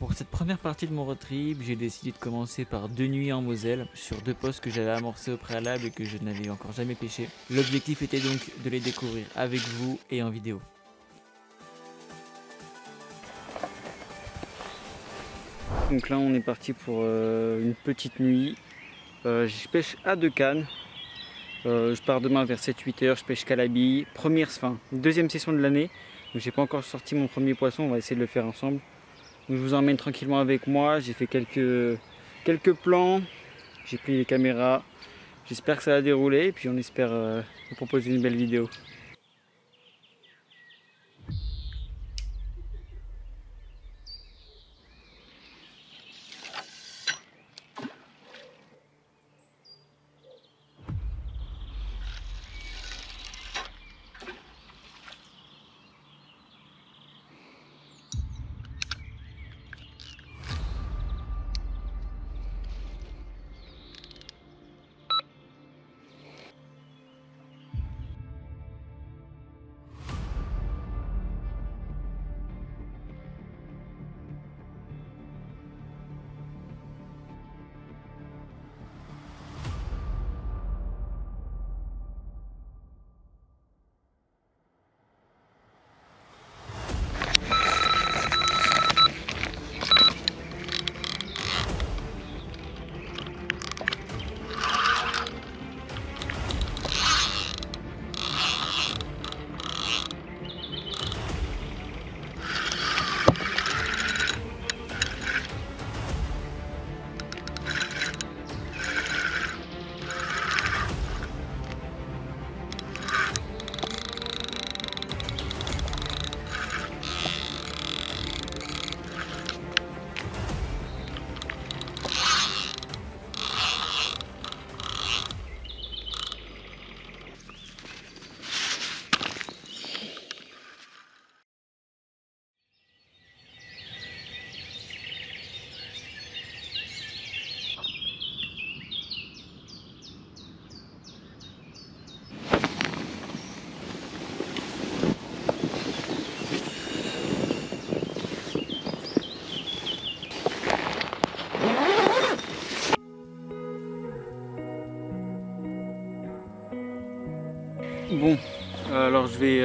Pour cette première partie de mon road trip, j'ai décidé de commencer par 2 nuits en Moselle sur 2 postes que j'avais amorcés au préalable et que je n'avais encore jamais pêché. L'objectif était donc de les découvrir avec vous et en vidéo. Donc là on est parti pour une petite nuit. Je pêche à 2 cannes. Je pars demain vers 7-8 heures, je pêche calabi. Deuxième session de l'année. Donc j'ai pas encore sorti mon premier poisson, on va essayer de le faire ensemble. Donc je vous emmène tranquillement avec moi, j'ai fait quelques plans, j'ai pris les caméras. J'espère que ça va dérouler et puis on espère vous proposer une belle vidéo. Bon, alors je vais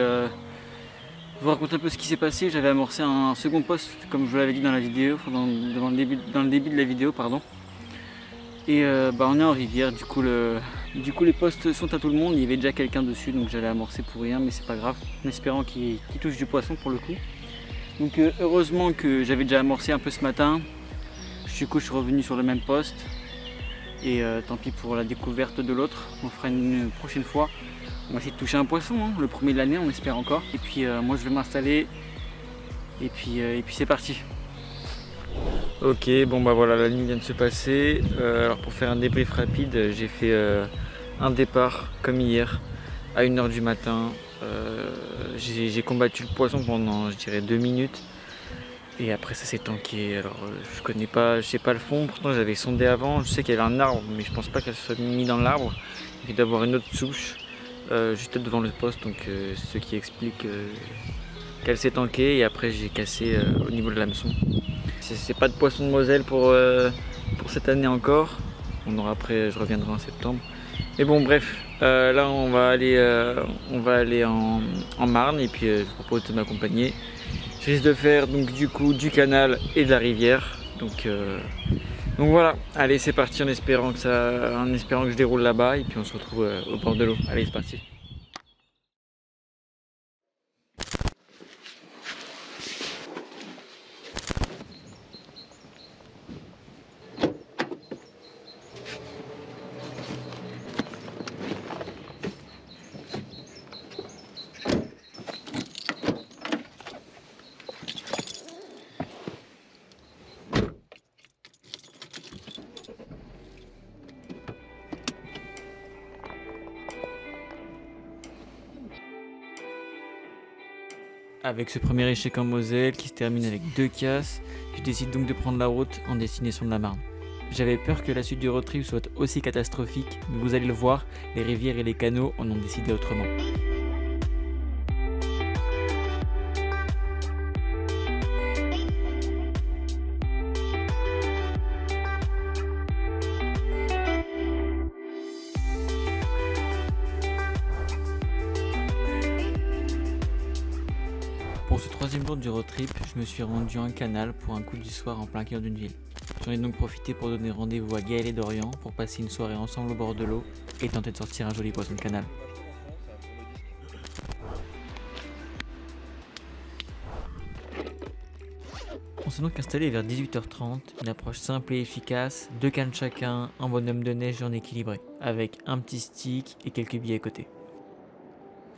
vous raconter un peu ce qui s'est passé. J'avais amorcé un second poste, comme je vous l'avais dit dans la vidéo, dans le début de la vidéo, pardon. Et on est en rivière, du coup les postes sont à tout le monde. Il y avait déjà quelqu'un dessus, donc j'allais amorcer pour rien, mais c'est pas grave, en espérant qu'il touche du poisson pour le coup. Donc heureusement que j'avais déjà amorcé un peu ce matin. Du coup je suis revenu sur le même poste. Et tant pis pour la découverte de l'autre, on fera une prochaine fois. On va essayer de toucher un poisson, hein, le premier de l'année, on espère encore. Et puis moi je vais m'installer et puis c'est parti. Ok, bon bah voilà, la nuit vient de se passer. Alors pour faire un débrief rapide, j'ai fait un départ comme hier à 1 h du matin. J'ai combattu le poisson pendant je dirais 2 minutes. Et après ça s'est tanké. Alors je sais pas le fond, pourtant j'avais sondé avant. Je sais qu'il y avait un arbre, mais je pense pas qu'elle soit mise dans l'arbre. Et d'avoir une autre souche juste devant le poste, donc ce qui explique qu'elle s'est tankée. Et après j'ai cassé au niveau de l'hameçon. C'est pas de poisson de Moselle pour cette année encore. On aura après, je reviendrai en septembre. Mais bon bref, là on va aller en Marne et puis je vous propose de m'accompagner. Je risque de faire donc du coup du canal et de la rivière. Donc voilà, allez c'est parti en espérant que je déroule là-bas et puis on se retrouve au bord de l'eau. Allez c'est parti. Avec ce premier échec en Moselle qui se termine avec 2 casses, je décide donc de prendre la route en destination de la Marne. J'avais peur que la suite du road trip soit aussi catastrophique, mais vous allez le voir, les rivières et les canaux en ont décidé autrement. Pour ce troisième jour du road trip, je me suis rendu à un canal pour un coup du soir en plein cœur d'une ville. J'en ai donc profité pour donner rendez-vous à Gaël et Dorian pour passer une soirée ensemble au bord de l'eau et tenter de sortir un joli poisson de canal. On s'est donc installé vers 18h30, une approche simple et efficace, 2 cannes chacun, un bonhomme de neige en équilibré, avec un petit stick et quelques billes à côté.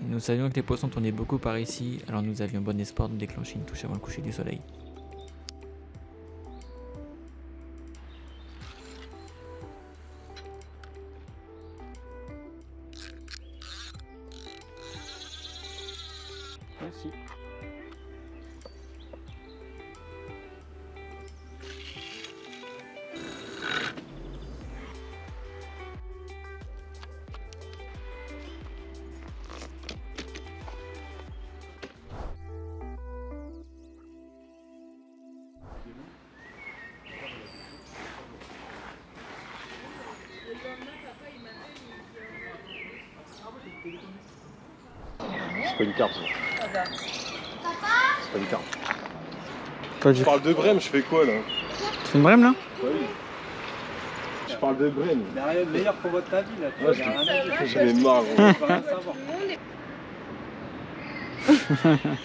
Nous savions que les poissons tournaient beaucoup par ici, alors nous avions bon espoir de déclencher une touche avant le coucher du soleil. Merci. C'est pas une carpe ça. C'est pas une carpe. Je parle de brème, je fais quoi là? C'est une brème là? Oui. Je parle de brème. Il n'y a rien de meilleur pour votre avis là. Ouais, j'en ai marre.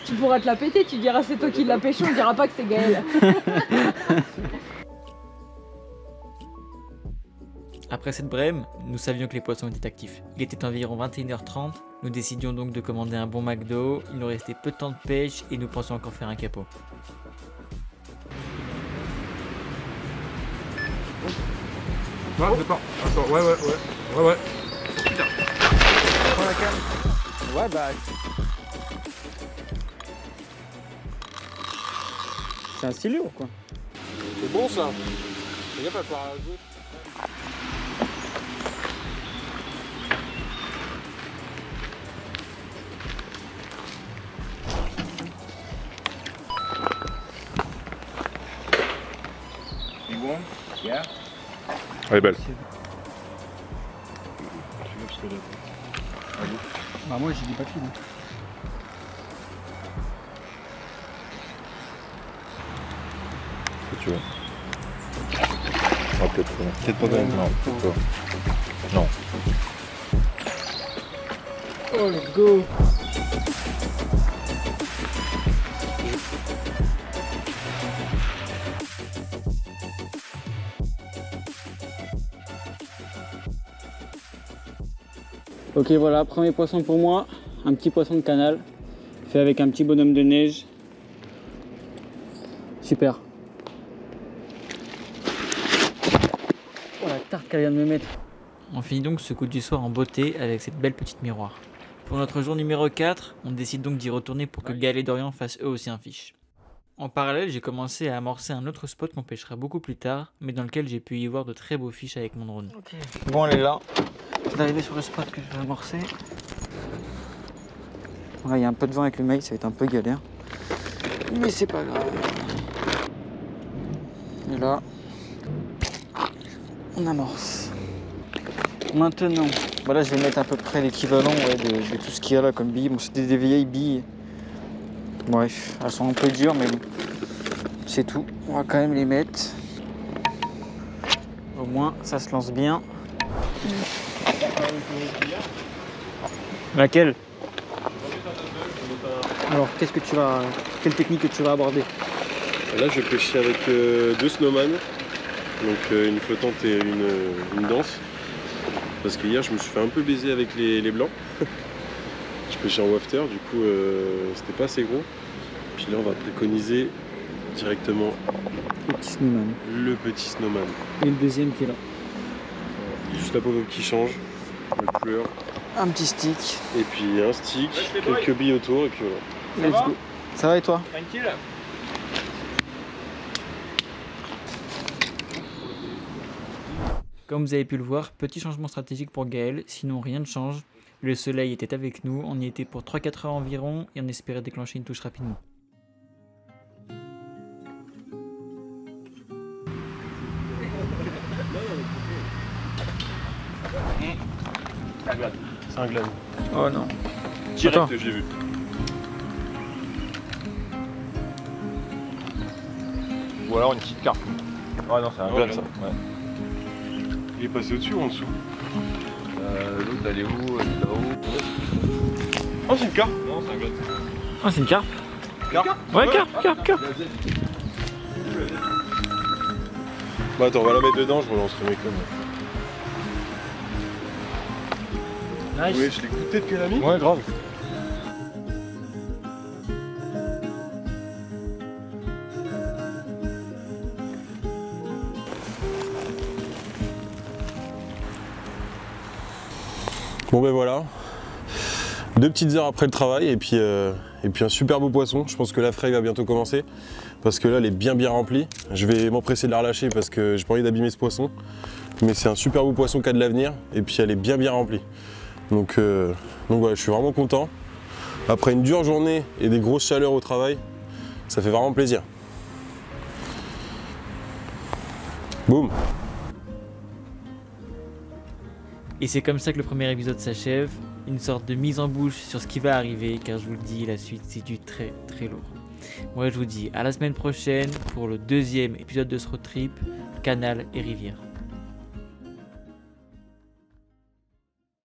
Tu pourras te la péter, tu diras c'est toi qui l'as pêché, on dira pas que c'est Gaël. Après cette brème, nous savions que les poissons étaient actifs. Il était environ 21h30, nous décidions donc de commander un bon McDo, il nous restait peu de temps de pêche et nous pensions encore faire un capot. Non, d'accord. Attends, ouais. Putain. Prends la canne. Ouais, bah. C'est un style lourd quoi. C'est bon ça. Il n'y a pas de parage. Yeah. Elle est belle. Bah moi j'ai dit pas de fil. Si tu veux. Ah, peut-être pas. Peut-être pas même. Non, peut-être pas. Non. Oh let's go. Ok voilà, premier poisson pour moi, un petit poisson de canal, fait avec un petit bonhomme de neige. Super. Oh la tarte qu'elle vient de me mettre. On finit donc ce coup du soir en beauté avec cette belle petite miroir. Pour notre jour numéro 4, on décide donc d'y retourner pour que Gaël et Dorian fassent eux aussi un fiche. En parallèle, j'ai commencé à amorcer un autre spot qu'on pêchera beaucoup plus tard, mais dans lequel j'ai pu y voir de très beaux fiches avec mon drone. Okay. Bon, elle est là. Je vais arriver sur le spot que je vais amorcer. Bon, là, il y a un peu de vent avec le maïs, ça va être un peu galère. Mais c'est pas grave. Et là, on amorce. Maintenant, voilà, je vais mettre à peu près l'équivalent de tout ce qu'il y a là comme billes. Bon, c'est des vieilles billes. Bref, elles sont un peu dures, mais bon, c'est tout. On va quand même les mettre. Au moins, ça se lance bien. Laquelle? Alors, quelle technique que tu vas aborder? Là, je vais pêcher avec 2 snowman. Donc une flottante et une danse. Parce que hier, je me suis fait un peu baiser avec les blancs. Je pêchais en wafter, du coup, c'était pas assez gros. Puis là, on va préconiser directement Le petit snowman. le petit snowman. Et le deuxième qui est là. Juste la pop-up qui change, le couleur, Un petit stick. et puis un stick, quelques billes autour, et puis voilà. Let's go. Ça va et toi? Tranquille. Comme vous avez pu le voir, petit changement stratégique pour Gaël, sinon rien ne change. Le soleil était avec nous, on y était pour 3-4 heures environ et on espérait déclencher une touche rapidement. C'est un glade. Oh non. Direct, Attends. j'ai vu. ou alors une petite carpe. Ah non, c'est un gun ça. Ouais. Il est passé au-dessus ou en dessous? L'autre elle est où? Elle est là-haut. Oh, c'est une carpe. Non, c'est un gun. Ah, c'est une carpe. Carpe? Ouais, carpe. Bah attends, on va la mettre dedans, je relancerai mes connes. Nice. Oui, je l'ai goûté depuis l'ami. Ouais, grave. Bon ben voilà, 2 petites heures après le travail et puis un super beau poisson. Je pense que la fraie va bientôt commencer parce que là elle est bien remplie. Je vais m'empresser de la relâcher parce que j'ai pas envie d'abîmer ce poisson. Mais c'est un super beau poisson qui a de l'avenir et puis elle est bien remplie. Donc voilà, je suis vraiment content. Après une dure journée et des grosses chaleurs au travail, ça fait vraiment plaisir. Boum! Et c'est comme ça que le premier épisode s'achève, une sorte de mise en bouche sur ce qui va arriver, car je vous le dis, la suite c'est du très lourd. Moi je vous dis à la semaine prochaine pour le 2e épisode de ce road trip, canal et rivière.